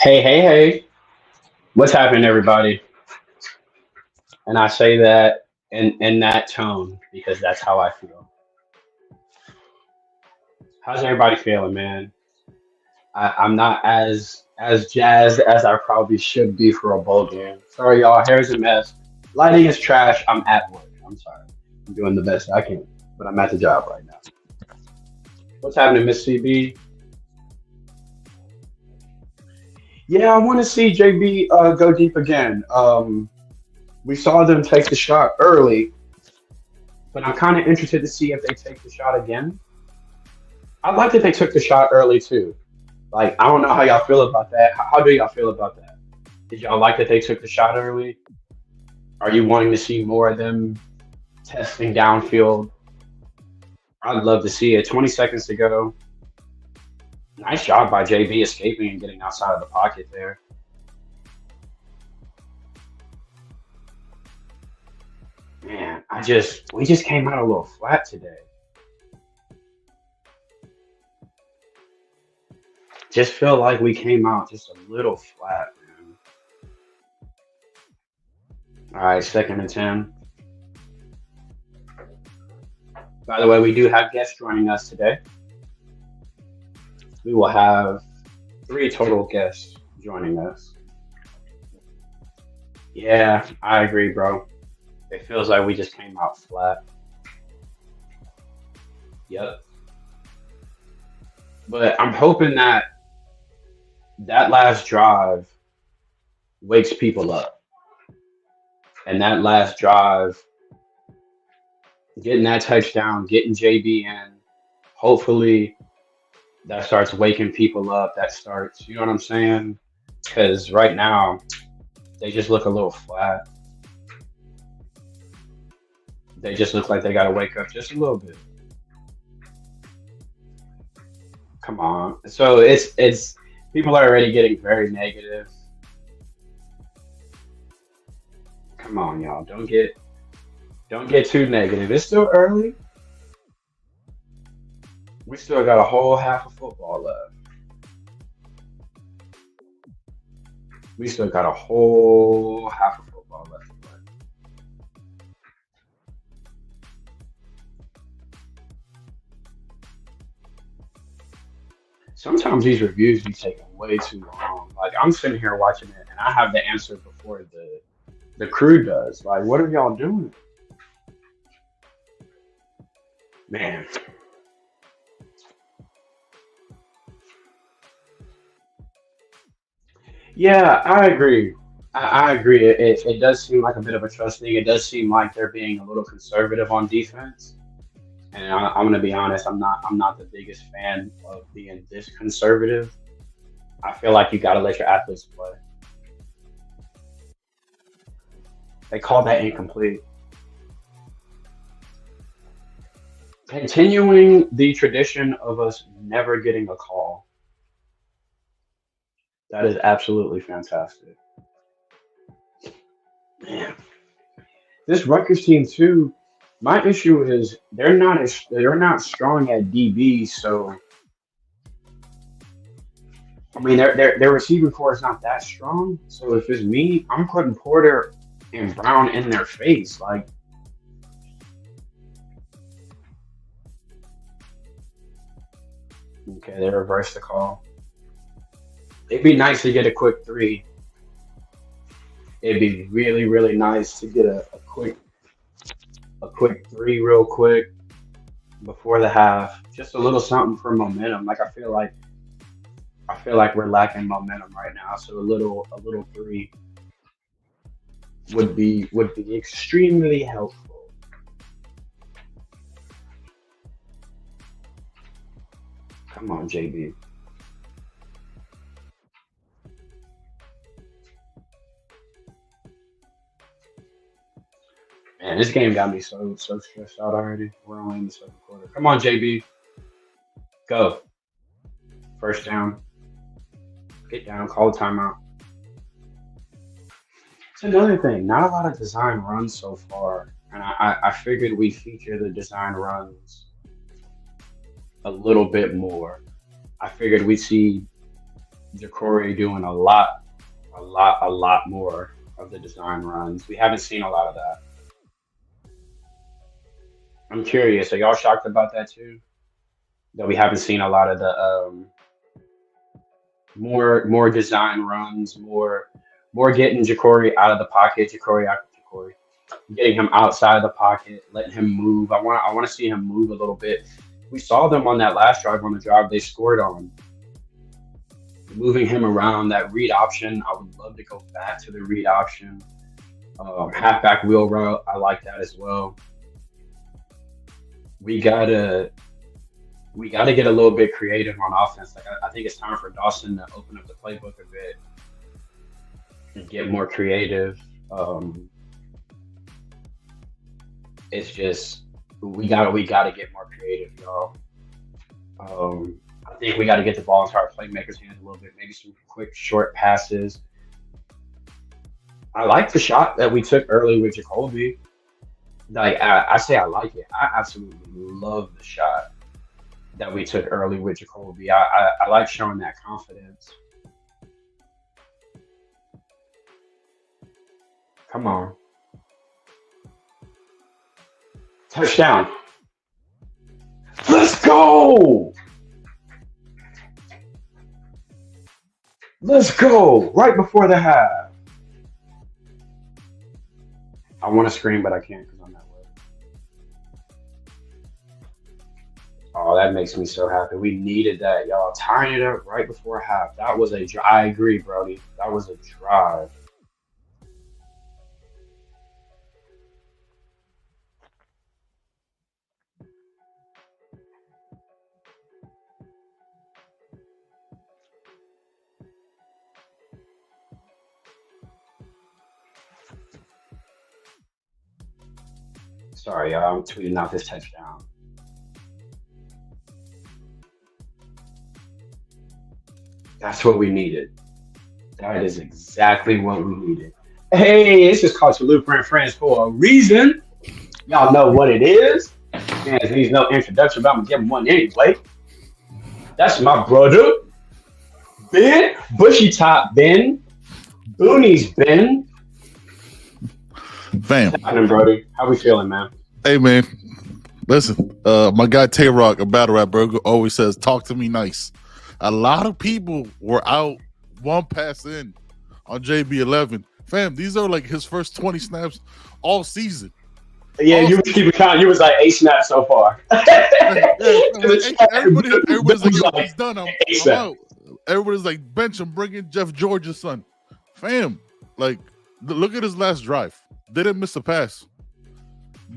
Hey, hey, hey. What's happening, everybody? And I say that in that tone because that's how I feel. How's everybody feeling, man? I'm not as jazzed as I probably should be for a bowl game. Sorry, y'all. Hair's a mess. Lighting is trash. I'm at work. I'm sorry. I'm doing the best I can, but I'm at the job right now. What's happening, Miss CB? Yeah, I want to see JB go deep again. We saw them take the shot early, but I'm kind of interested to see if they take the shot again. I like that they took the shot early too. Like, I don't know how y'all feel about that. How do y'all feel about that? Did y'all like that they took the shot early? Are you wanting to see more of them testing downfield? I'd love to see it. 20 seconds to go. Nice job by JB escaping and getting outside of the pocket there. Man, we just came out a little flat today. Just feel like we came out just a little flat, man. All right, second and 10. By the way, we do have guests joining us today. We will have three total guests joining us. Yeah, I agree, bro. It feels like we just came out flat. Yep. But I'm hoping that that last drive wakes people up. And that last drive, getting that touchdown, getting JB in, hopefully that starts waking people up. That starts, you know what I'm saying? Because right now, they just look a little flat. They just look like they got to wake up just a little bit. Come on. So it's people are already getting very negative. Come on, y'all. Don't get too negative. It's still early. We still got a whole half of football left. We still got a whole half of football left to play. Sometimes these reviews be taking way too long. Like I'm sitting here watching it and I have the answer before the crew does. Like, what are y'all doing? Man. Yeah, I agree. I agree. It does seem like a bit of a trust thing. It does seem like they're being a little conservative on defense. And I'm gonna be honest, I'm not the biggest fan of being this conservative. I feel like you gotta let your athletes play. They call that incomplete. Continuing the tradition of us never getting a call. That is absolutely fantastic. Man, this Rutgers team too. My issue is they're not strong at DB. So I mean their receiving core is not that strong. So if it's me, I'm putting Porter and Brown in their face. Like, okay, they reversed the call. It'd be nice to get a quick three. It'd be really, really nice to get a quick three real quick before the half. Just a little something for momentum. Like I feel like we're lacking momentum right now. So a little three would be extremely helpful. Come on, JB. Man, this game got me so stressed out already. We're only in the second quarter. Come on, JB. Go. First down. Get down. Call a timeout. It's another thing. Not a lot of design runs so far. And I figured we feature the design runs a little bit more. I figured we'd see Jacory doing a lot more of the design runs. We haven't seen a lot of that. I'm curious. Are y'all shocked about that too? That we haven't seen a lot of the more design runs, more getting Jacory out of the pocket, Jacory out Jacory, getting him outside of the pocket, letting him move. I want to see him move a little bit. We saw them on that last drive on the drive they scored on, moving him around that read option. I would love to go back to the read option. Halfback wheel route, I like that as well. We gotta we gotta get a little bit creative on offense. Like I think it's time for Dawson to open up the playbook a bit and get more creative. Um, it's just we gotta get more creative, y'all. I think we got to get the ball into our playmakers' hands a little bit. Maybe some quick short passes. I like the shot that we took early with Jacoby. Like I say, I like it. I absolutely love the shot that we took early with Jacoby. I like showing that confidence. Come on, touchdown! Let's go! Let's go! Right before the half. I want to scream, but I can't because I'm at work. Oh, that makes me so happy. We needed that, y'all. Tying it up right before half. That was a drive. I agree, Brody. That was a drive. Sorry, y'all. I'm tweeting out this touchdown. That's what we needed. That is exactly what we needed. Hey, this is called Chalupa and Friends for a reason. Y'all know what it is. Man, it needs no introduction, but I'm gonna give him one anyway. That's my brother, Ben, Bushy Top Ben, Boonies Ben. Fam. What's happening, Brody? How we feeling, man? Hey man. Listen, my guy Tay Rock, a battle rap burger, always says, talk to me nice. A lot of people were out one pass in on JB11. Fam, these are like his first 20 snaps all season. Yeah, you was keeping count. You was like 8 snaps so far. Everybody's like, yo, he's done. I'm out. Everybody's like, bench him, bring in Jeff George's son. Fam, like, look at his last drive. Didn't miss a pass.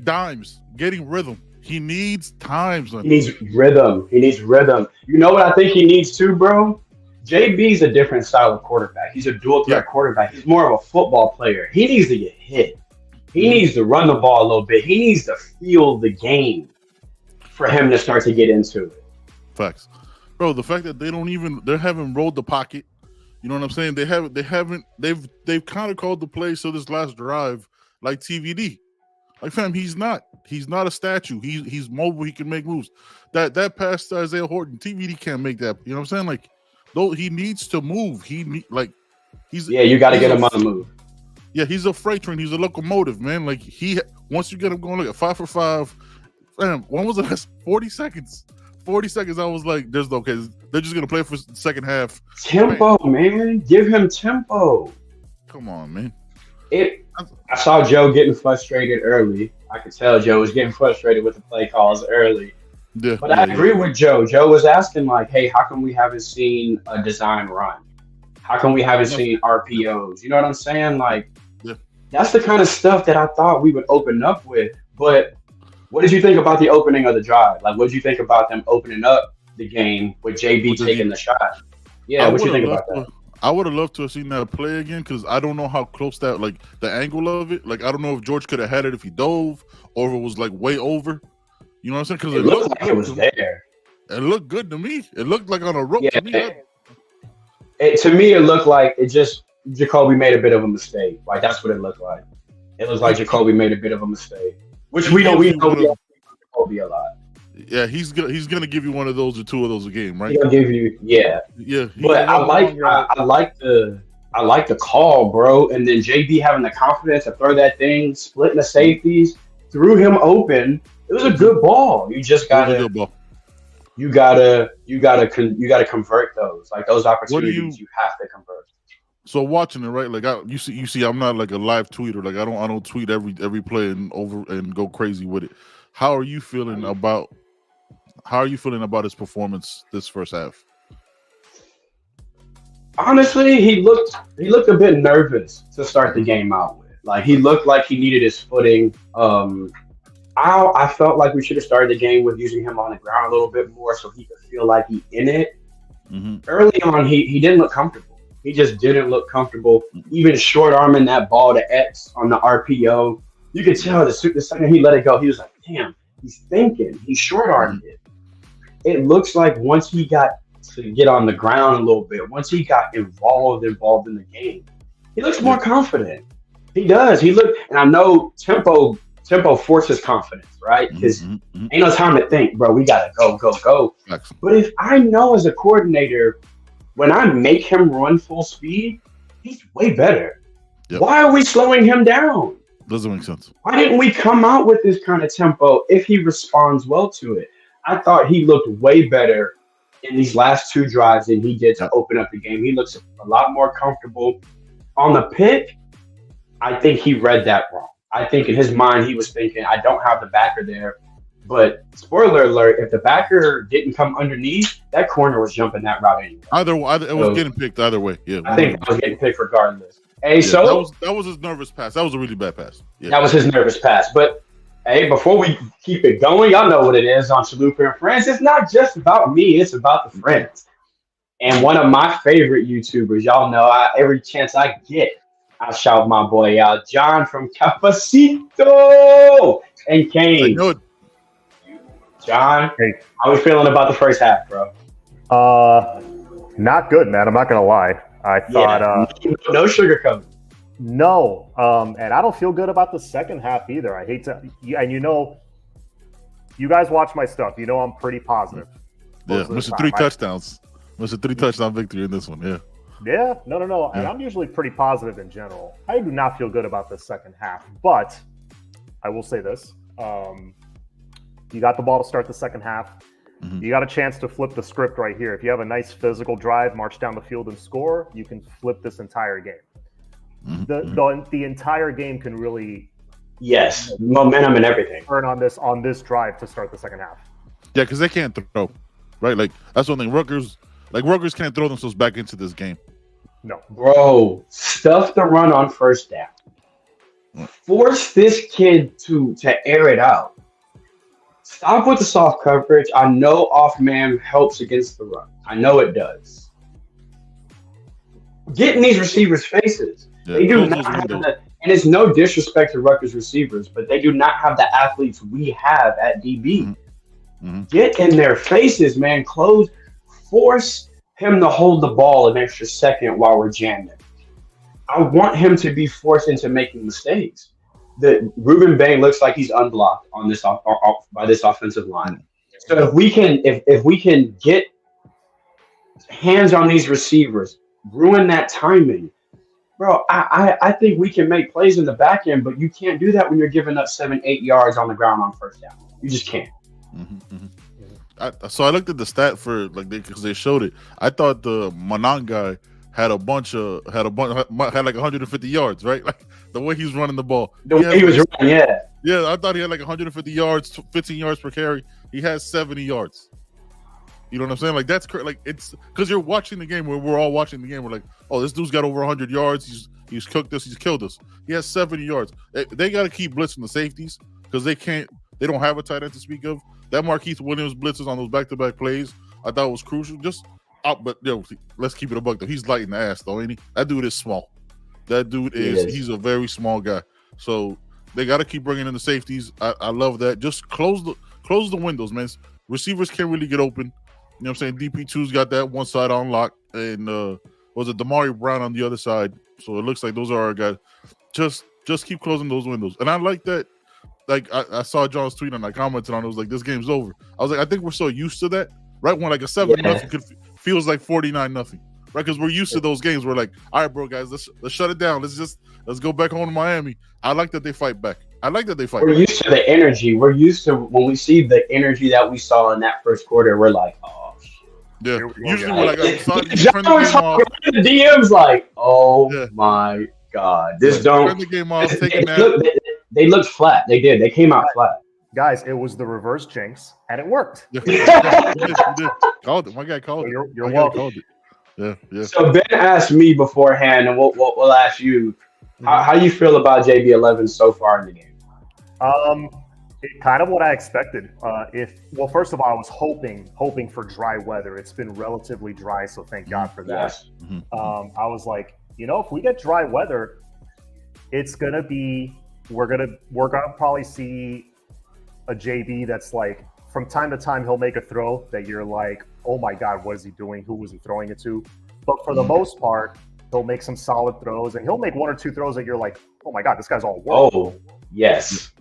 Dimes, getting rhythm. He needs times. He needs rhythm. He needs rhythm. You know what I think he needs too, bro? JB's a different style of quarterback. He's a dual threat quarterback. He's more of a football player. He needs to get hit. He needs to run the ball a little bit. He needs to feel the game for him to start to get into it. Facts. Bro, the fact that they haven't rolled the pocket. You know what I'm saying? They've kind of called the play so this last drive like TVD. Like, fam, he's not a statue. He's mobile. He can make moves. That pass to Isaiah Horton, TVD can't make that. You know what I'm saying? Like, though he needs to move. You got to get him on the move. Yeah, he's a freight train. He's a locomotive, man. Like once you get him going, look at 5 for 5. Fam, when was the last 40 seconds? 40 seconds. I was like, they're just gonna play for the second half. Tempo, man. Give him tempo. Come on, man. I saw Joe getting frustrated early. I could tell Joe was getting frustrated with the play calls early. Yeah, but I agree with Joe. Joe was asking, like, hey, how come we haven't seen a design run? How come we haven't seen RPOs? You know what I'm saying? Like, that's the kind of stuff that I thought we would open up with. But what did you think about the opening of the drive? Like, what did you think about them opening up the game with JB taking the shot? Yeah, what you think about that? I would have loved to have seen that play again because I don't know how close that, like, the angle of it. Like, I don't know if George could have had it if he dove or if it was, like, way over. You know what I'm saying? Because it looked like it was there. It looked good to me. It looked like on a rope to me. To me, it looked like Jacoby made a bit of a mistake. Like, that's what it looked like. It looked like Jacoby made a bit of a mistake, which we know Jacoby a lot. Yeah, he's gonna give you one of those or two of those a game, right? He'll give you, yeah. Yeah, But I like the call, bro. And then JB having the confidence to throw that thing, splitting the safeties, threw him open. It was a good ball. You just it was a gotta good ball. you gotta convert those. Like those opportunities, you have to convert. So watching it, right? Like you see, I'm not like a live tweeter. Like I don't tweet every play and go crazy with it. How are you feeling about his performance this first half? Honestly, he looked a bit nervous to start the game out with. Like he looked like he needed his footing. I felt like we should have started the game with using him on the ground a little bit more so he could feel like he in it. Mm-hmm. Early on, he didn't look comfortable. He just didn't look comfortable. Even short arming that ball to X on the RPO, you could tell the second he let it go, he was like, "Damn, he's thinking." He short armed it. It looks like once he got to get on the ground a little bit, once he got involved in the game, he looks more confident. He does. He looked, and I know tempo forces confidence, right? Because ain't no time to think, bro. We gotta go. Excellent. But if I know as a coordinator, when I make him run full speed, he's way better. Yep. Why are we slowing him down? Doesn't make sense. Why didn't we come out with this kind of tempo if he responds well to it? I thought he looked way better in these last two drives than he did to open up the game. He looks a lot more comfortable. On the pick, I think he read that wrong. I think in his mind he was thinking, I don't have the backer there. But spoiler alert, if the backer didn't come underneath, that corner was jumping that route anyway. Either it was getting picked either way. Yeah, I think I was getting picked regardless. Hey, so that was his nervous pass. That was a really bad pass. Yeah. That was his nervous pass. But hey, before we keep it going, y'all know what it is on Chalupa and Friends. It's not just about me, it's about the friends. And one of my favorite YouTubers, y'all know, every chance I get, I shout my boy out, John from Capacito and Kane. John, hey, how are we feeling about the first half, bro? Not good, man. I'm not gonna lie. I thought no sugarcoat. No, and I don't feel good about the second half either. I hate to, and you guys watch my stuff. You know I'm pretty positive. Yeah, Mr. Three touchdowns. Mr. 3 touchdown victory in this one. Yeah. Yeah, no. Yeah. And I'm usually pretty positive in general. I do not feel good about the second half, but I will say this. You got the ball to start the second half. Mm-hmm. You got a chance to flip the script right here. If you have a nice physical drive, march down the field and score, you can flip this entire game. Mm-hmm. The entire game can really momentum and everything turn on this drive to start the second half. Yeah, because they can't throw, right? Like that's one thing. Rutgers can't throw themselves back into this game. No, bro, stuff the run on first down. Force this kid to air it out. Stop with the soft coverage. I know off man helps against the run. I know it does. Get in these receivers' faces. They do not have and it's no disrespect to Rutgers receivers, but they do not have the athletes we have at DB. Mm-hmm. Get in their faces, man. Force him to hold the ball an extra second while we're jamming. I want him to be forced into making mistakes. The Ruben Bain looks like he's unblocked on this by this offensive line. So if we can get hands on these receivers, ruin that timing, bro, I think we can make plays in the back end, but you can't do that when you're giving up 7-8 yards on the ground on first down. You just can't. Mm-hmm, mm-hmm. So I looked at the stat for because they showed it. I thought the Manan guy had like 150 yards, right? Like the way he's running the ball. The way he was running, yeah. Yeah, I thought he had like 150 yards, 15 yards per carry. He has 70 yards. You know what I'm saying? Like that's like it's because you're watching the game where we're all watching the game. We're like, oh, this dude's got over 100 yards. He's cooked us. He's killed us. He has 70 yards. They got to keep blitzing the safeties because they don't have a tight end to speak of. That Markeith Williams blitzes on those back-to-back plays, I thought was crucial. But let's keep it a buck though. He's light in the ass though, ain't he? That dude is small. He's a very small guy. So they got to keep bringing in the safeties. I love that. Just close the windows, man. Receivers can't really get open. You know what I'm saying? DP2's got that one side on lock, and was it Damari Brown on the other side? So it looks like those are our guys. Just keep closing those windows, and I like that. I saw John's tweet and I commented on it. It was like, this game's over. I was like, I think we're so used to that, right? When like a 7-0 feels like 49-0, right? Because we're used to those games. We're like, all right, bro, guys, let's shut it down. Let's go back home to Miami. I like that they fight back. We're used to the energy. We're used to when we see the energy that we saw in that first quarter. We're like, oh shit. Yeah. Usually we're like, the DM's like, oh my god, this don't. The game off, they looked flat. They did. They came out flat. Guys, it was the reverse jinx, and it worked. We did. Called it. My guy called it. You're welcome. Yeah. So Ben asked me beforehand, and we'll ask you how you feel about JB11 so far in the game. Kind of what I expected. First of all, I was hoping for dry weather. It's been relatively dry, so thank God for that. Yes. I was like, if we get dry weather, we're gonna probably see a JB that's like, from time to time he'll make a throw that you're like, oh my God, what is he doing? Who was he throwing it to? But for the most part, he'll make some solid throws, and he'll make 1 or 2 throws that you're like, oh my God, this guy's all world. Oh, yes.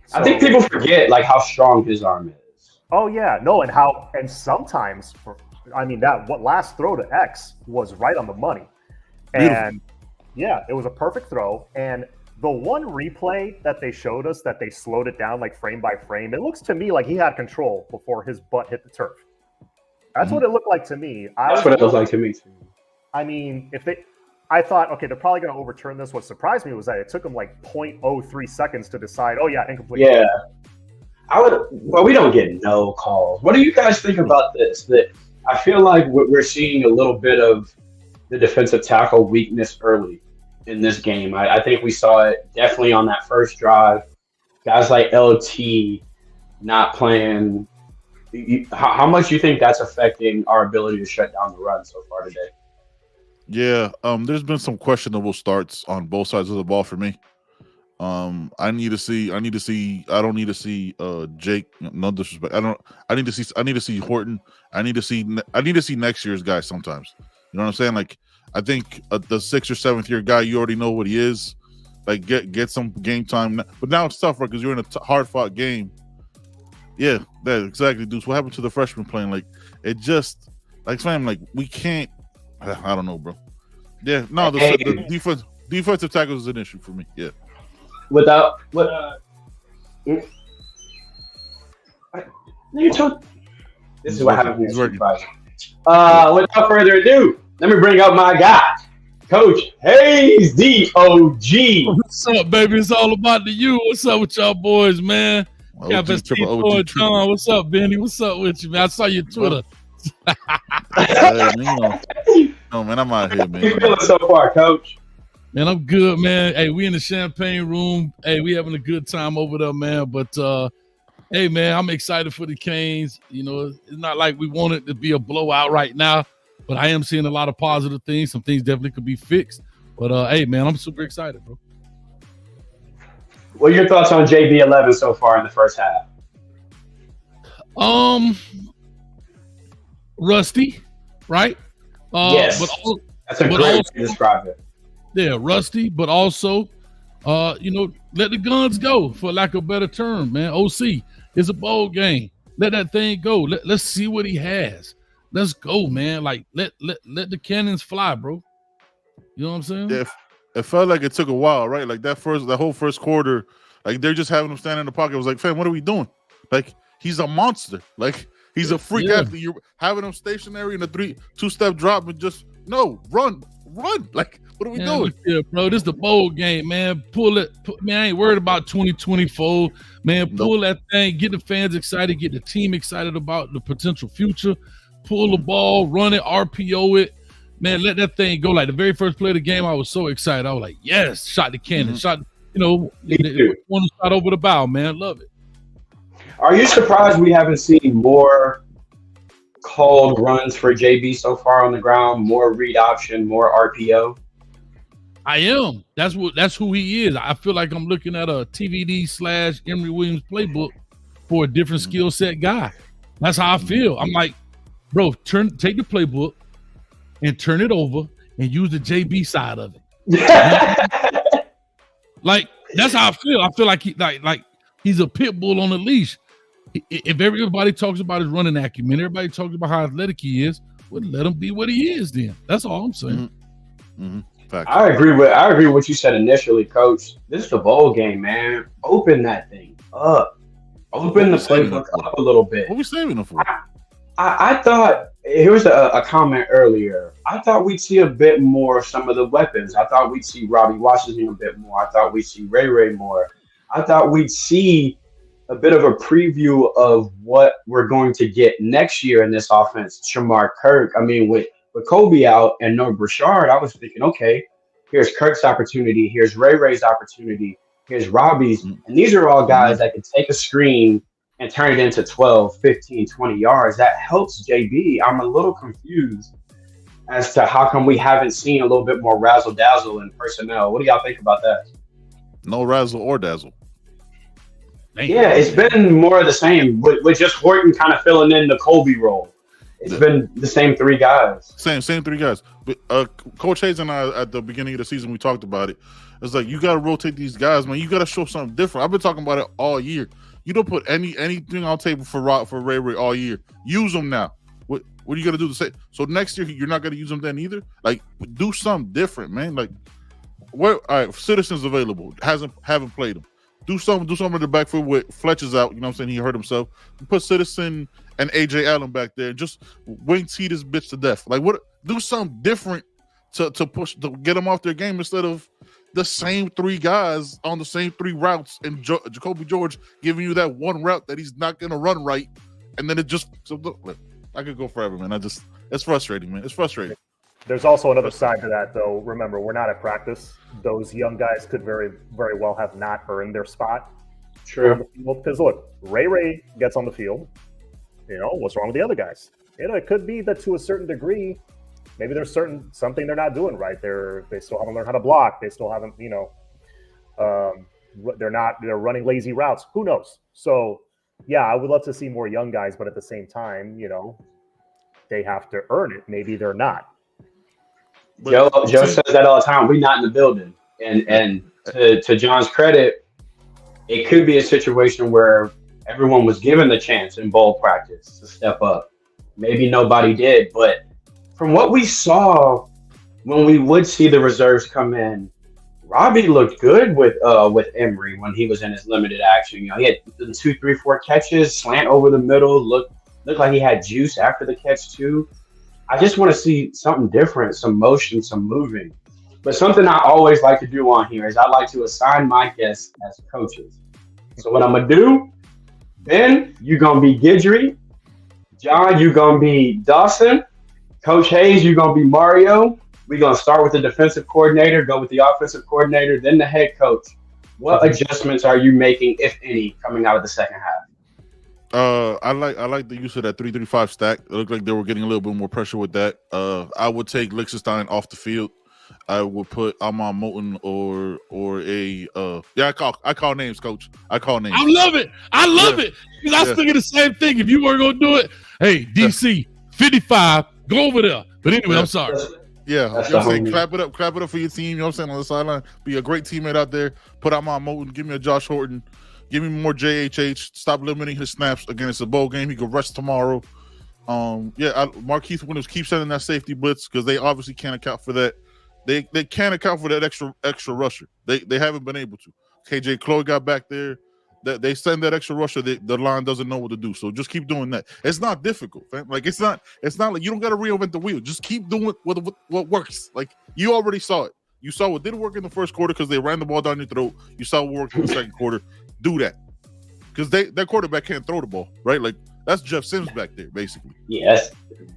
So, I think people forget like how strong his arm is. Oh yeah, no, and sometimes that last throw to X was right on the money. And yeah, it was a perfect throw. And the one replay that they showed us that they slowed it down like frame by frame, it looks to me like he had control before his butt hit the turf. That's what it looked like to me. That's what it looked like to me too. I mean, I thought, okay, they're probably going to overturn this. What surprised me was that it took them like 0.03 seconds to decide, oh yeah, incomplete. Yeah. Well, we don't get no calls. What do you guys think about this? That I feel like we're seeing a little bit of the defensive tackle weakness early in this game. I think we saw it definitely on that first drive. Guys like LT not playing. How much do you think that's affecting our ability to shut down the run so far today? Yeah, there's been some questionable starts on both sides of the ball for me. I don't need to see Jake. No disrespect. I need to see Horton. I need to see next year's guy sometimes. You know what I'm saying? Like, I think the 6th or 7th year guy, you already know what he is. Like, get some game time. But now it's tough, right? Because you're in a hard fought game. Yeah, that exactly, dude. What happened to the freshman playing? Like, it just like fam, like we can't. I don't know, bro. Yeah, no, the defensive tackle is an issue for me. Yeah. This is what happens. Without further ado, let me bring up my guy, Coach Hayes, DOG. What's up, baby? It's all about the you. What's up with y'all boys, man? John. What's up, Benny? What's up with you, man? I saw your Twitter. No, man, I'm out here, man. How you feeling so far, Coach? Man, I'm good, man. Hey, we in the champagne room. Hey, we having a good time over there, man. But hey, man, I'm excited for the Canes. You know, it's not like we want it to be a blowout right now, but I am seeing a lot of positive things. Some things definitely could be fixed. But hey, man, I'm super excited, bro. What are your thoughts on JB11 so far in the first half? Rusty, right? Yes, that's a great way to describe it. Yeah, rusty, but also, let the guns go, for lack of a better term, man. OC, it's a bowl game. Let that thing go. Let's see what he has. Let's go, man. Like, let the cannons fly, bro. You know what I'm saying? Yeah, it felt like it took a while, right? Like that whole first quarter, like they're just having him stand in the pocket. It was like, fam, what are we doing? Like, he's a monster. Like, he's a freak athlete. You're having him stationary in a 2-step drop and just run. Like, what are we doing? Yeah, bro, this is the bowl game, man. Pull it. Man, I ain't worried about 2024. Man, pull that thing. Get the fans excited. Get the team excited about the potential future. Pull the ball, run it, RPO it. Man, let that thing go. Like the very first play of the game, I was so excited. I was like, yes, shot the cannon. Shot, one shot over the bow, man. Love it. Are you surprised we haven't seen more called runs for JB so far on the ground, more read option, more RPO? I am. That's who he is. I feel like I'm looking at a TVD/Emory Williams playbook for a different skill set guy. That's how I feel. I'm like, bro, take the playbook and turn it over and use the JB side of it. Like, That's how I feel. I feel like he's a pit bull on a leash. If everybody talks about his running acumen, everybody talks about how athletic he is, well, let him be what he is then. That's all I'm saying. I agree with what you said initially, Coach. This is the bowl game, man. Open that thing up. Open the playbook up a little bit. What are we saving them for? I thought, here was a comment earlier. I thought we'd see a bit more of some of the weapons. I thought we'd see Robbie Washington a bit more. I thought we'd see Ray more. I thought we'd see a bit of a preview of what we're going to get next year in this offense. Shamar Kirk. I mean, with Kobe out and no Brashard, I was thinking, okay, here's Kirk's opportunity. Here's Ray's opportunity. Here's Robbie's. And these are all guys that can take a screen and turn it into 12, 15, 20 yards. That helps JB. I'm a little confused as to how come we haven't seen a little bit more razzle-dazzle in personnel. What do y'all think about that? No razzle or dazzle. Yeah, it's been more of the same, with just Horton kind of filling in the Kobe role. It's been the same three guys. Same three guys. But Coach Hayes and I, at the beginning of the season, we talked about it. It's like, you got to rotate these guys, man. You got to show something different. I've been talking about it all year. You don't put anything on the table for Ray all year. Use them now. What are you going to do to say? So next year, you're not going to use them then either? Like, do something different, man. Like, all right, Citizen's available. Haven't played him. Do something in the backfield with Fletcher's out. You know what I'm saying? He hurt himself. You put Citizen and AJ Allen back there. Just wing tee this bitch to death. Like, what? Do something different to get them off their game instead of the same three guys on the same three routes and Jacoby George giving you that one route that he's not going to run right. And then it just, I could go forever, man. It's frustrating, man. It's frustrating. There's also another side to that, though. Remember, we're not at practice. Those young guys could very, very well have not earned their spot. True. Because look, Ray gets on the field. You know, what's wrong with the other guys? You know, it could be that to a certain degree, maybe there's something they're not doing right. They still haven't learned how to block. They still haven't, they're running lazy routes. Who knows? So, yeah, I would love to see more young guys, but at the same time, they have to earn it. Maybe they're not. Joe says that all the time. We're not in the building. And to John's credit, it could be a situation where everyone was given the chance in bowl practice to step up. Maybe nobody did, but from what we saw when we would see the reserves come in, Robbie looked good with Emory when he was in his limited action. He had 2, 3, 4 catches, slant over the middle, looked like he had juice after the catch too. I just want to see something different, some motion, some moving. But something I always like to do on here is I like to assign my guests as coaches. So what I'm going to do, Ben, you're going to be Guidry. John, you're going to be Dawson. Coach Hayes, you're going to be Mario. We're going to start with the defensive coordinator, go with the offensive coordinator, then the head coach. What adjustments are you making, if any, coming out of the second half? I like the use of that 3-3-5 stack. It looked like they were getting a little bit more pressure with that. I would take Liechtenstein off the field. I would put Amon Moulton or I call names, Coach. I call names. I love it. Because I was thinking the same thing. If you weren't gonna do it, hey, DC 55, go over there. But anyway, I'm sorry. Yeah, you know what I'm saying? Clap it up for your team. You know what I'm saying? On the sideline, be a great teammate out there. Put Amon Moulton. Give me a Josh Horton. Give me more JHH. Stop limiting his snaps. Again, it's a bowl game. He could rest tomorrow. Markeith Winters keep sending that safety blitz because they obviously can't account for that. They can't account for that extra rusher. They haven't been able to. KJ Chloe got back there. That they send that extra rusher. The line doesn't know what to do. So just keep doing that. It's not difficult, fam. Like it's not like you don't got to reinvent the wheel. Just keep doing what works. Like you already saw it. You saw what didn't work in the first quarter because they ran the ball down your throat. You saw what worked in the second quarter. Do that because their quarterback can't throw the ball, right? Like that's Jeff Sims back there, basically. Yes,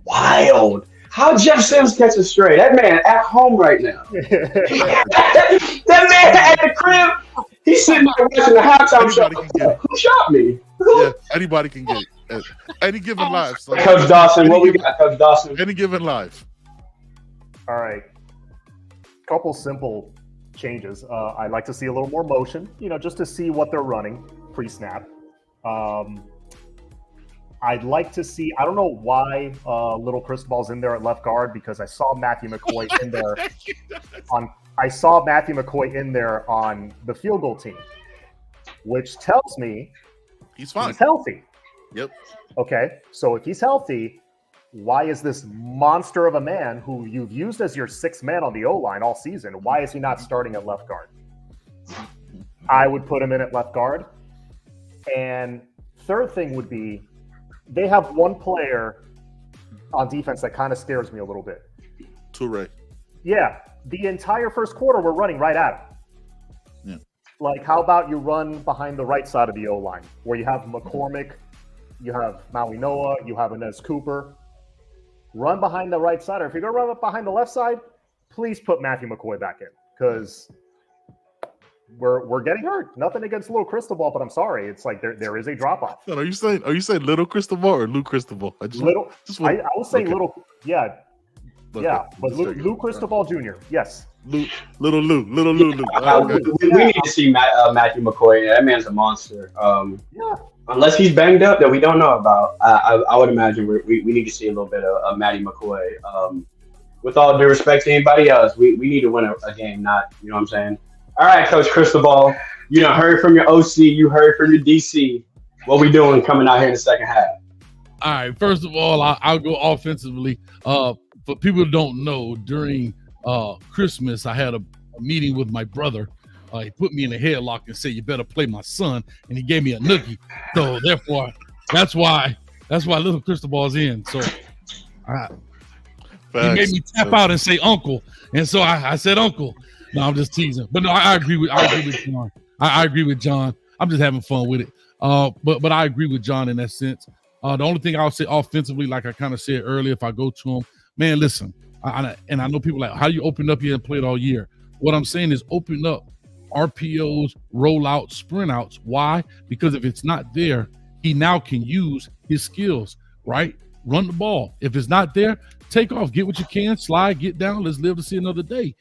wild. How Jeff Sims catches straight? That man at home right now. That man at the crib. He's sitting there watching the halftime show. Who shot me? Yeah, anybody can get it. Any given live. So Coach Dawson, what we got, Coach Dawson? Any given live. All right. Couple simple changes. I'd like to see a little more motion, just to see what they're running pre-snap. I'd like to see, I don't know why Little Cristobal's in there at left guard because I saw Matthew McCoy in there I saw Matthew McCoy in there on the field goal team, which tells me he's fine. He's healthy. Yep. Okay, so if he's healthy, why is this monster of a man who you've used as your sixth man on the O-line all season, why is he not starting at left guard? I would put him in at left guard. And third thing would be, they have one player on defense that kind of scares me a little bit. Toure. Yeah, the entire first quarter we're running right at him. Yeah. Like, how about you run behind the right side of the O-line, where you have McCormick, you have Maui Noah, you have Inez Cooper. Run behind the right side, or if you're going to run up behind the left side, please put Matthew McCoy back in, because we're getting hurt. Nothing against Little Cristobal, but I'm sorry, it's like there is a drop off. Are you saying Little Cristobal or Lou Cristobal? I will say okay. Little, yeah, Okay. yeah, but Lou Cristobal Jr. Yes, Little Lou. Okay. We need to see Matthew McCoy. That man's a monster. yeah. Unless he's banged up that we don't know about, I would imagine we need to see a little bit of Matty McCoy. With all due respect to anybody else, we need to win a game, not, you know what I'm saying? All right, Coach Cristobal, you done heard from your OC, you heard from your DC. What we doing coming out here in the second half? All right, first of all, I'll go offensively. For people who don't know, during Christmas, I had a meeting with my brother. He put me in a headlock and said, "You better play my son," and he gave me a noogie. So therefore, that's why Little Cristobal's in. So he made me tap out and say "Uncle," and so I said "Uncle." No, I'm just teasing. But no, I agree with John. I agree with John. I'm just having fun with it. But I agree with John in that sense. The only thing I'll say offensively, like I kind of said earlier, if I go to him, man, listen. I know people like, how do you open up here and play it all year? What I'm saying is open up RPOs, rollouts, sprint outs. Why? Because if it's not there, he now can use his skills, right? Run the ball. If it's not there, take off, get what you can, slide, get down. Let's live to see another day.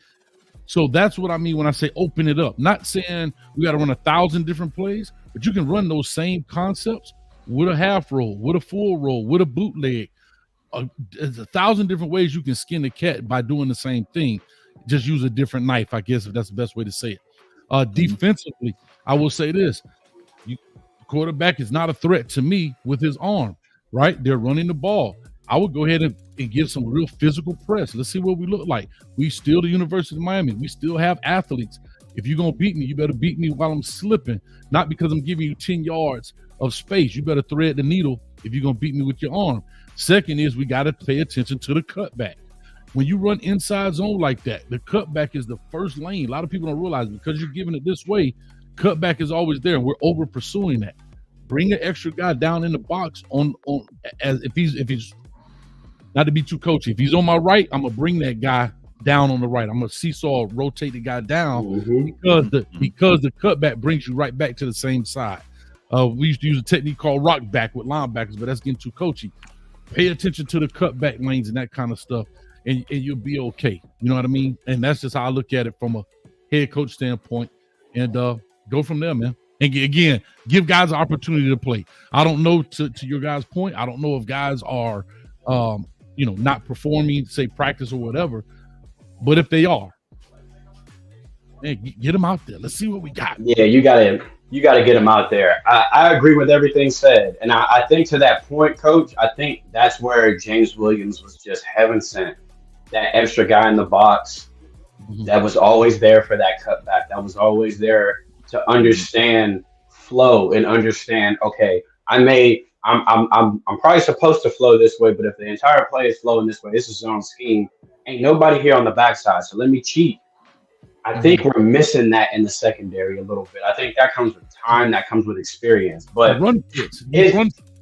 So that's what I mean when I say open it up. Not saying we got to run 1,000 different plays, but you can run those same concepts with a half roll, with a full roll, with a bootleg. There's 1,000 different ways you can skin the cat by doing the same thing. Just use a different knife, I guess, if that's the best way to say it. Defensively, I will say this. Quarterback is not a threat to me with his arm, right? They're running the ball. I would go ahead and give some real physical press. Let's see what we look like. We still the University of Miami. We still have athletes. If you're going to beat me, you better beat me while I'm slipping, not because I'm giving you 10 yards of space. You better thread the needle if you're going to beat me with your arm. Second is we got to pay attention to the cutback. When you run inside zone like that, the cutback is the first lane. A lot of people don't realize because you're giving it this way, cutback is always there. And we're over pursuing that. Bring an extra guy down in the box on as if he's not to be too coachy. If he's on my right, I'm gonna bring that guy down on the right. I'm gonna seesaw, rotate the guy down because the cutback brings you right back to the same side. We used to use a technique called rock back with linebackers, but that's getting too coachy. Pay attention to the cutback lanes and that kind of stuff. And you'll be okay. You know what I mean? And that's just how I look at it from a head coach standpoint. And go from there, man. And again, give guys an opportunity to play. I don't know, to your guys' point, I don't know if guys are, not performing, say practice or whatever. But if they are, man, get them out there. Let's see what we got. Yeah, you gotta get them out there. I agree with everything said. And I think to that point, Coach, I think that's where James Williams was just heaven sent. That extra guy in the box that was always there for that cutback. That was always there to understand flow and understand, okay, I'm probably supposed to flow this way, but if the entire play is flowing this way, this is zone scheme, ain't nobody here on the backside, so let me cheat. I think we're missing that in the secondary a little bit. I think that comes with time, that comes with experience. But the run fits.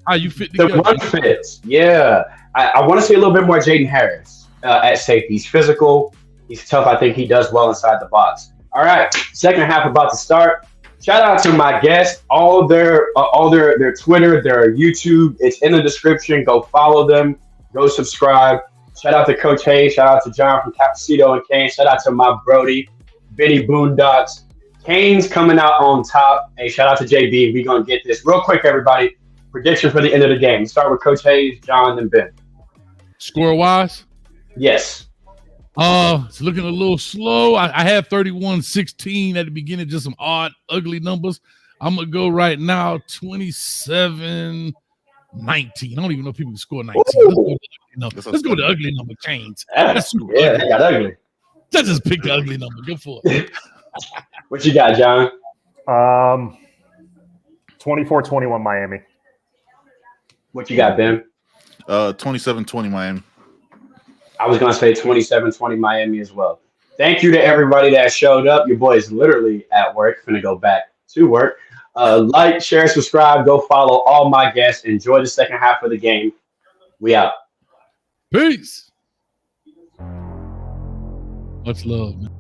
How you fit together. The run fits, yeah. I want to see a little bit more Jaden Harris at safety. He's physical. He's tough. I think he does well inside the box. All right, second half about to start. Shout out to my guests. All their Twitter, their YouTube, it's in the description. Go follow them. Go subscribe. Shout out to Coach Hayes. Shout out to John from Capacito and Kane. Shout out to my Brody, Benny Boondocks. Kane's coming out on top. Hey, shout out to JB. We're going to get this real quick, everybody. Prediction for the end of the game. Start with Coach Hayes, John, and Ben. Score-wise? Yes. It's looking a little slow. I had 31-16 at the beginning, just some odd, ugly numbers. I'm gonna go right now 27-19. I don't even know if people can score 19. Let's go to ugly number chains. That's super yeah, ugly. that got ugly. Let's just pick the ugly number. Go for it. What you got, John? 24-21 Miami. What you got, Ben? 27-20 Miami. I was going to say 27-20 Miami as well. Thank you to everybody that showed up. Your boy is literally at work. Finna go back to work. Like, share, subscribe. Go follow all my guests. Enjoy the second half of the game. We out. Peace. Much love, man.